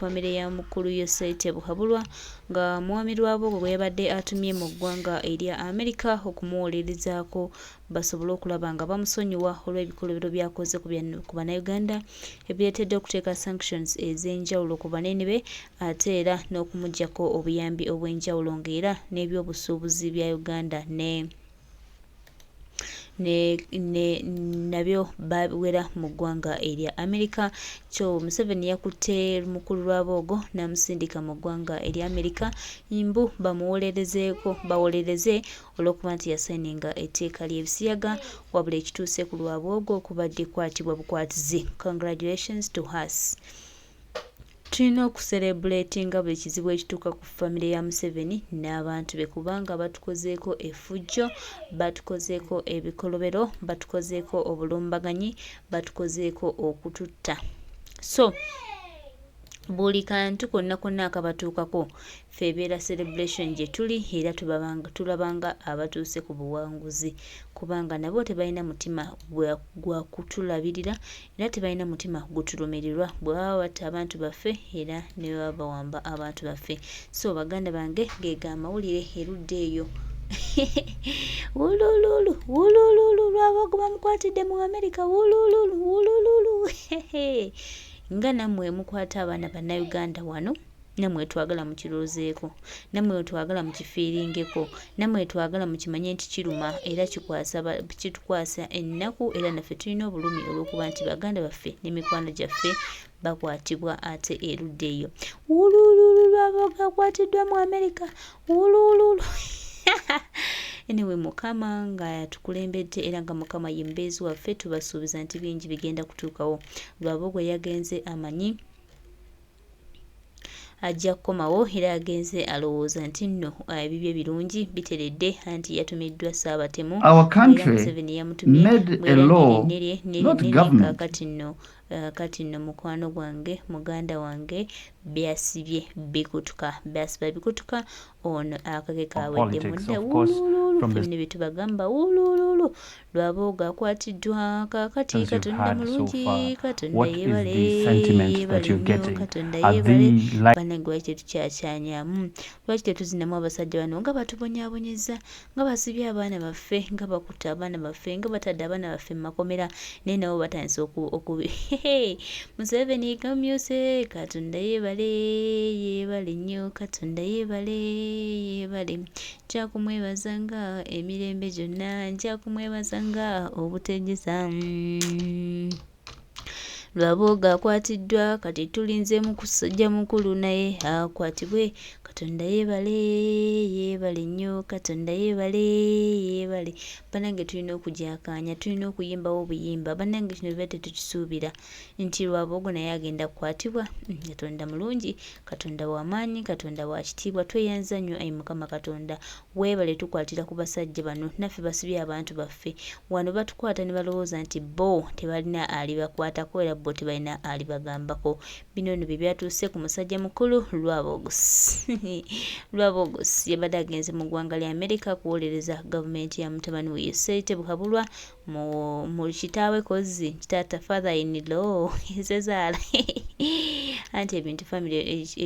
famire ya mukulu Yosete Buhabulwa nga mwami Rwabogo gwe yabadde atumye mu ggwanga erya Amerika okumuwolerezaako basobole okulaba nga bamusonyiwa olw'ebikolobero byakoze ku bannayuganda ebireetedde okuteeka sanctions ez'enjawulo ku banene be ate era n'okumuggyako obuyambi obw'enjawulo ng'era n'ebyobusuubuzi bya Uganda nabyo bawera mu ggwanga erya Amerika. Kyo Museveni yakutte mukulu Rwabogo n'amusindika mu ggwanga erya Amerika mbu bawolereze olw'okuba nti yasayininga etteeka ly'ebisiyaga wabula ekituuse ku Rwabogo okubadde kwatibwa bukwatizi. Congratulations to us. Tulina okuserebulatinga buli kizibu ekituuka ku famire ya Museveni n'abantu be kubanga batukozeeko effujjo, batukozeeko ebikolobero, batukozeeko obulumbaganyi, batukozeeko okututta. So buli kantu konna akabatuukako ffe ebeera celebration gye tuli era tulabanga abatuuse ku buwanguzi kubanga nabo tebalina mutima gwa kutulabirira era tebalina mutima gutulumirirwa bwe baba batta abantu baffe era ne baba bawamba abantu baffe. So baganda bange geega amawulire erudde eyo wulululu Rwabogo bamukwatidde mu Amerika wulululu nga nammwe mukwata abaana bannayuganda wano nammwe twagala mukiroozeeko nammwe twagala mukifiiringeko nammwe twagala mukimanye nti kiruma era kitukwasa ennaku era naffe tulina obulumi olw'okuba nti baganda baffe n'emikwano gyaffe bakwatibwa ate erudde eyo wulululu Rwabogo akwatiddwa mu Amerika wulululu Anyway, Mukama nga yatukulembedde era nga Mukama ye mbeezi waffe tubasuubiza nti bingi bigenda kutuukawo. Rwabogo yagenze amanyi ajja kukomawo era yagenze alowooza nti nno ebibye birungi biteredde anti yatumiddwa Ssaabatemu. Our country made a law, not government. Kati nno mukwano gwange muganda wange byasibye bikutuka ono akage kawedde mudda wulululu bye tubagamba wulululu Rwabogo akwatiddwa kakati Katonda mulungi Katonda yebale Katonda yebale banange lwaki tetukyakyanyamu lwaki tetuzinamu abasajja bano nga batubonyaabonyeza nga basibye abaana baffe nga bakutta abaana baffe nga batadde abaana baffe mu makomera naye nabo batandise okubi Museveni kamyuse Katonda yebale nnyo Katonda yebale njakumwebazanga emirembe gyonna njakumwebazanga obutegeza Rwabogo akwatiddwa kati tulinze mu kusajja mukulu naye akwatibwe Katonda yebale nnyo Katonda yebale banange tulina okujakanya tulina okuyimbawo obuyimba banange kino biba tetukisuubira nti Rwabogo naye agenda kukwatibwa Katonda mulungi Katonda w'amaanyi Katonda wa kitiibwa tweyanza nnyo ayi Mukama Katonda weebale tukwatira ku basajja bano naffe basibye abantu baffe wano batukwata ne balowooza nti bo tebalina alibakwatako era bo tebalina alibagambako bino nno bye byatuuse ku musajja mukulu Rwabogo yabadde agenze mu ggwanga lya Amerika kuwolereza gavumenti ya mutabani we Yosete Buhabulwa mu kitaawe kozi kitaata father in law ezezaala anti ebintu family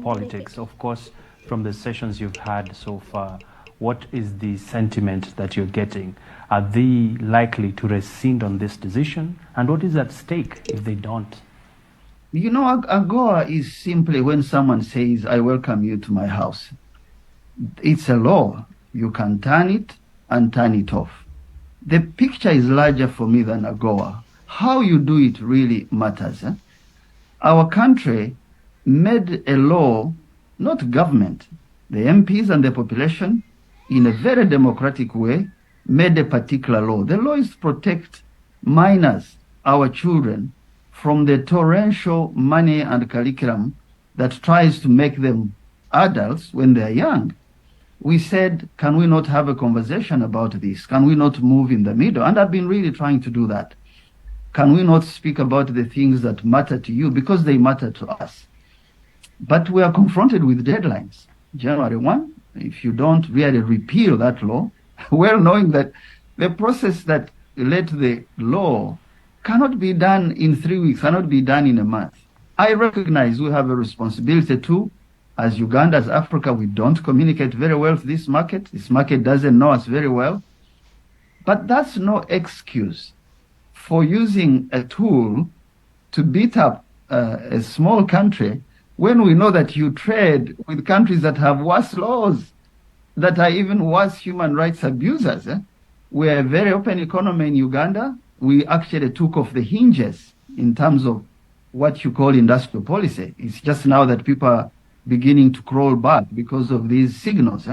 politics. Of course, from the sessions you've had so far, what is the sentiment that you're getting? Are they likely to rescind on this decision? And what is at stake if they don't? You know, AGOA is simply when someone says, I welcome you to my house. It's a law. You can turn it and turn it off. The picture is larger for me than AGOA. How you do it really matters. Our country made a law, not government. The MPs and the population, in a very democratic way, made a particular law. The law is to protect minors, our children, from the torrential money and curriculum that tries to make them adults when they are young. We said, can we not have a conversation about this? Can we not move in the middle? And I've been really trying to do that. Can we not speak about the things that matter to you because they matter to us? But we are confronted with deadlines. January 1, if you don't really repeal that law, well knowing that the process that led the law cannot be done in 3 weeks, cannot be done in a month. I recognize we have a responsibility too. As Uganda, as Africa, we don't communicate very well with this market. This market doesn't know us very well. But that's no excuse for using a tool to beat up a small country when we know that you trade with countries that have worse laws, that are even worse human rights abusers. We're a very open economy in Uganda. We actually took off the hinges in terms of what you call industrial policy. It's just now that people are beginning to crawl back because of these signals.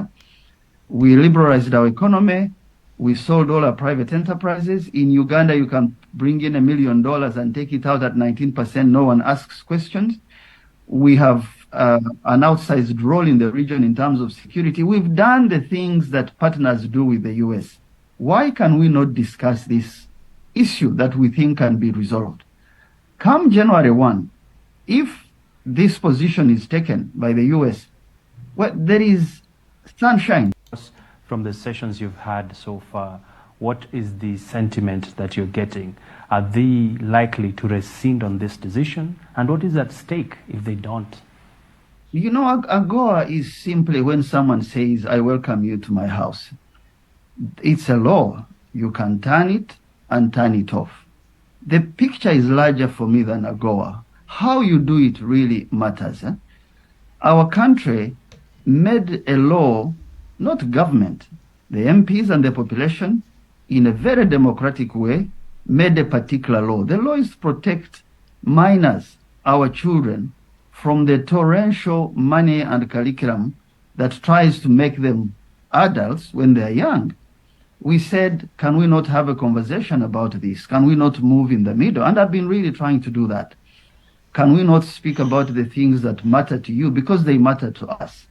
We liberalized our economy. We sold all our private enterprises. In Uganda, you can bring in $1 million and take it out at 19%. No one asks questions. We have an outsized role in the region in terms of security. We've done the things that partners do with the US. Why can we not discuss this issue that we think can be resolved? Come January 1, if this position is taken by the US, well, there is sunshine. From the sessions you've had so far, what is the sentiment that you're getting? Are they likely to rescind on this decision? And what is at stake if they don't? You know, AGOA is simply when someone says, I welcome you to my house. It's a law. You can turn it and turn it off. The picture is larger for me than AGOA. How you do it really matters. Our country made a law, not government, the MPs and the population, in a very democratic way, made a particular law. The law is to protect minors, our children, from the torrential money and curriculum that tries to make them adults when they're young. We said, can we not have a conversation about this? Can we not move in the middle? And I've been really trying to do that. Can we not speak about the things that matter to you because they matter to us?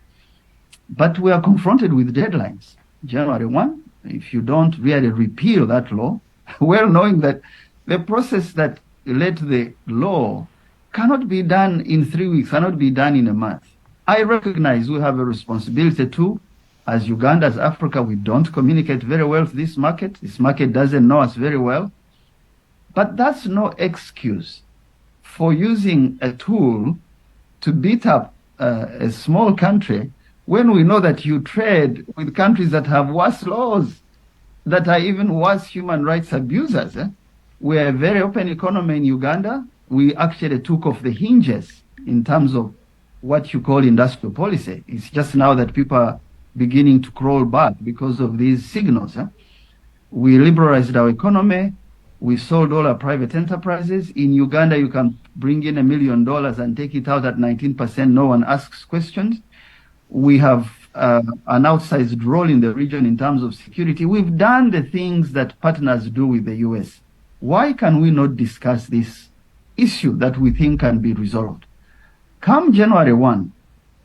But we are confronted with deadlines. January 1, if you don't really repeal that law, well knowing that the process that led to the law cannot be done in 3 weeks, cannot be done in a month. I recognize we have a responsibility too. As Uganda, as Africa, we don't communicate very well with this market. This market doesn't know us very well. But that's no excuse for using a tool to beat up a small country when we know that you trade with countries that have worse laws, that are even worse human rights abusers. We're a very open economy in Uganda. We actually took off the hinges in terms of what you call industrial policy. It's just now that people are beginning to crawl back because of these signals. We liberalized our economy. We sold all our private enterprises. In Uganda, you can bring in $1 million and take it out at 19%. No one asks questions. We have an outsized role in the region in terms of security. We've done the things that partners do with the US. Why can we not discuss this issue that we think can be resolved? Come January 1,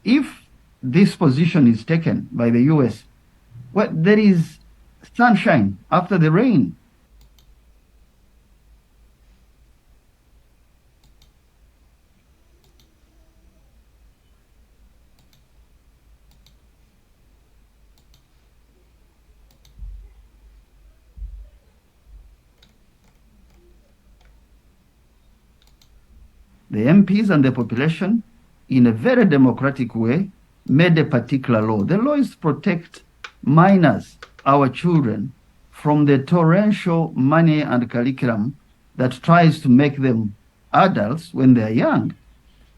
if this position is taken by the US, well, there is sunshine after the rain. The MPs and the population, in a very democratic way, made a particular law. The law is to protect minors, our children, from the torrential money and curriculum that tries to make them adults when they're young.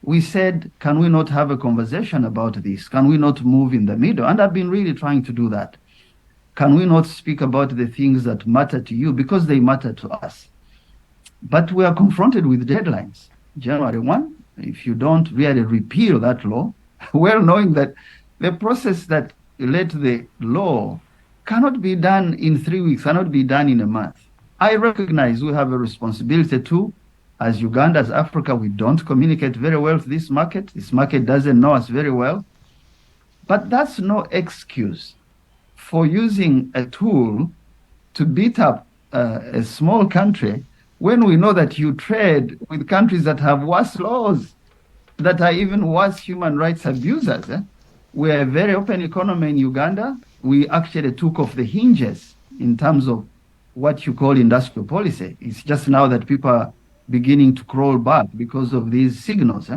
We said, can we not have a conversation about this? Can we not move in the middle? And I've been really trying to do that. Can we not speak about the things that matter to you because they matter to us? But we are confronted with deadlines. January 1, if you don't really repeal that law, well knowing that the process that led to the law cannot be done in 3 weeks, cannot be done in a month. I recognize we have a responsibility too. As Uganda, as Africa, we don't communicate very well with this market. This market doesn't know us very well. But that's no excuse for using a tool to beat up a small country when we know that you trade with countries that have worse laws, that are even worse human rights abusers. We're a very open economy in Uganda. We actually took off the hinges in terms of what you call industrial policy. It's just now that people are beginning to crawl back because of these signals.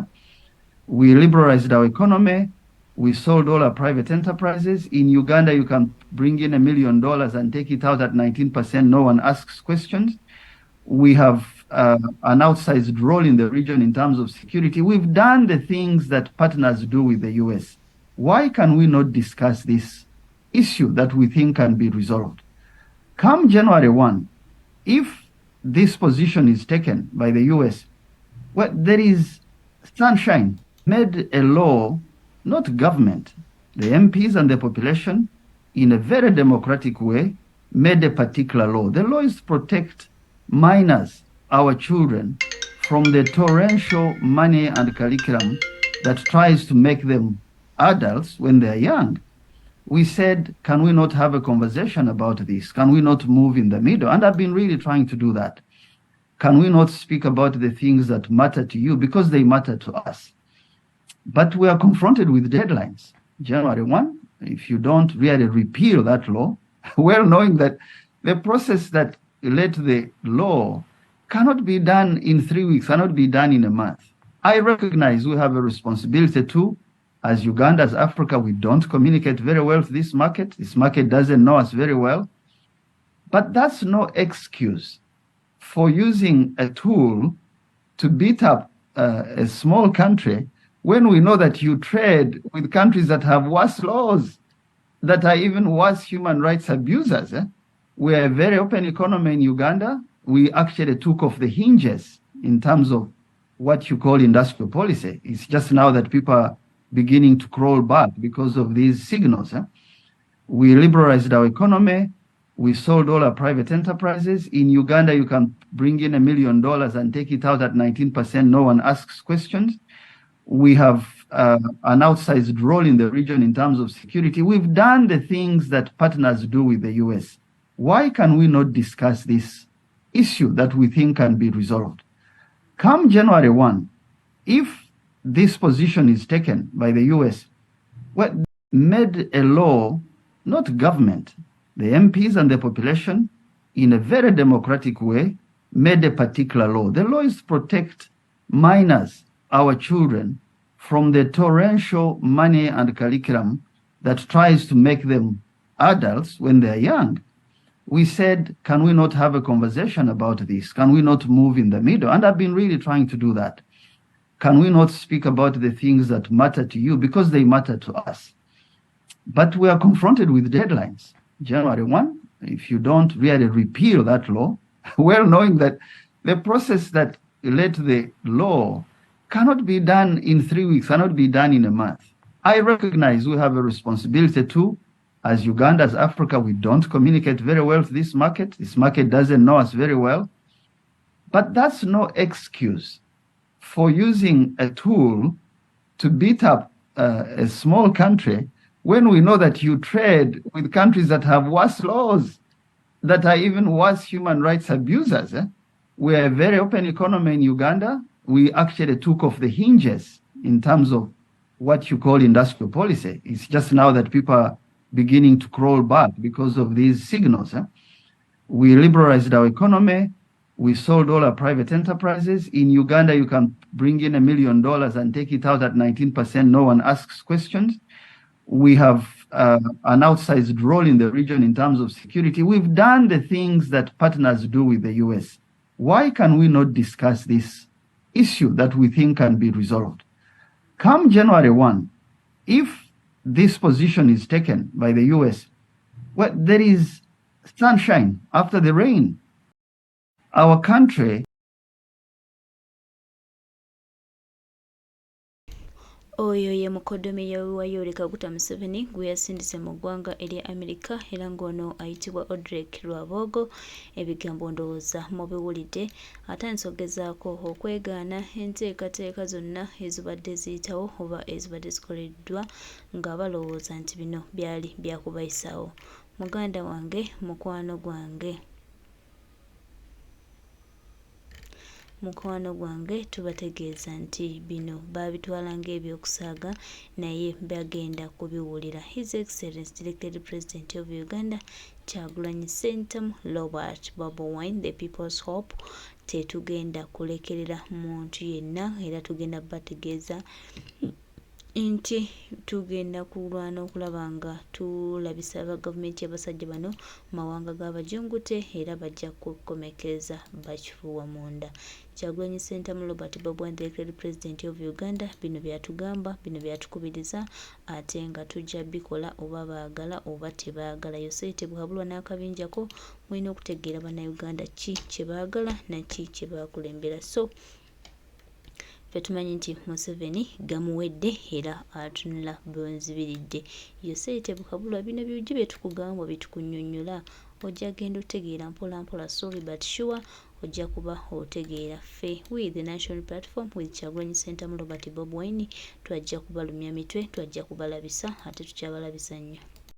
We liberalized our economy. We sold all our private enterprises. In Uganda, you can bring in $1 million and take it out at 19%. No one asks questions. We have an outsized role in the region in terms of security. We've done the things that partners do with the US. Why can we not discuss this issue that we think can be resolved? Come January 1, if this position is taken by the US, well, there is sunshine. Made a law, not government, the MPs and the population, in a very democratic way, made a particular law. The law is to protect minors, our children, from the torrential money and curriculum that tries to make them adults when they're young. We said, can we not have a conversation about this? Can we not move in the middle? And I've been really trying to do that. Can we not speak about the things that matter to you because they matter to us? But we are confronted with deadlines. January 1, if you don't really repeal that law, well knowing that the process that led to the law cannot be done in 3 weeks, cannot be done in a month. I recognize we have a responsibility too. As Uganda, as Africa, we don't communicate very well with this market. This market doesn't know us very well. But that's no excuse for using a tool to beat up a small country when we know that you trade with countries that have worse laws, that are even worse human rights abusers. We're a very open economy in Uganda. We actually took off the hinges in terms of what you call industrial policy. It's just now that people are beginning to crawl back because of these signals. We liberalized our economy. We sold all our private enterprises. In Uganda, you can bring in $1 million and take it out at 19%. No one asks questions. We have an outsized role in the region in terms of security. We've done the things that partners do with the US. Why can we not discuss this issue that we think can be resolved? Come January 1, if this position is taken by the US, well, made a law, not government, the MPs and the population, in a very democratic way, made a particular law. The law is to protect minors, our children, from the torrential money and curriculum that tries to make them adults when they're young. We said, can we not have a conversation about this? Can we not move in the middle? And I've been really trying to do that. Can we not speak about the things that matter to you because they matter to us? But we are confronted with deadlines. January 1, if you don't really repeal that law, well knowing that the process that led to the law cannot be done in 3 weeks, cannot be done in a month. I recognize we have a responsibility too. As Uganda, as Africa, we don't communicate very well with this market. This market doesn't know us very well. But that's no excuse for using a tool to beat up a small country when we know that you trade with countries that have worse laws, that are even worse human rights abusers. We're a very open economy in Uganda. We actually took off the hinges in terms of what you call industrial policy. It's just now that people are beginning to crawl back because of these signals. We liberalized our economy. We sold all our private enterprises. In Uganda, you can bring in $1 million and take it out at 19%. No one asks questions. We have an outsized role in the region in terms of security. We've done the things that partners do with the US. Why can we not discuss this issue that we think can be resolved? Come January 1, if this position is taken by the US, well, there is sunshine after the rain. Our country. Oyo ye mukoddomi wa Yoweri Kaguta Museveni gwe yasindise mu ggwanga erya Amerika era ng'ono ayitibwa Rwabogo. Ebigambo ndowooza mubiwulidde atandise okugezaako okwegaana enteekateeka zonna ezibadde ziyitawo oba ezibadde zikoleddwa nga balowooza nti bino byali byakubayisaawo. Muganda wange, mukwano gwange, mukwano gwange tubategeeza nti bino babitwala ng'ebyokusaaga naye bagenda kubiwulira. His Excellency Elected President of Uganda Kyagulanyi Ssentamu Robert Bobi Wine, the People's Hope. Tetugenda kulekerera muntu yenna era tugenda bategeeza nti tugenda kulwana okulaba nga tulabisa aba gavumenti y'abasajja bano mawanga g'abajungute era bajja kukomekeza bakifuwa munda. Kyagulanyi Ssentamu Robert Bobi Wine, the Elected President of Uganda, bino byatugamba, bino byatukubiriza ate nga tujja bikola oba baagala oba tebaagala. Yosete bwabulwa n'akabinjako mulina okutegeera bannayuganda ki kye baagala na ki kye baakulembera. So ffe tumanyi nti Museveni gamuwedde era atunula bwonzibiridde. Yosete bukabulwa bino byujje byetukugamba byetukunnyonnyola ojja genda otegeera mpola mpola, sorry but sure ojja kuba otegeera. Ffe with the National Platform with Kyagulanyi Ssentamu Robert Bobi Wine twajja kubalumya mitwe, twajja kubalabisa ate tukyabalabisa nnyo.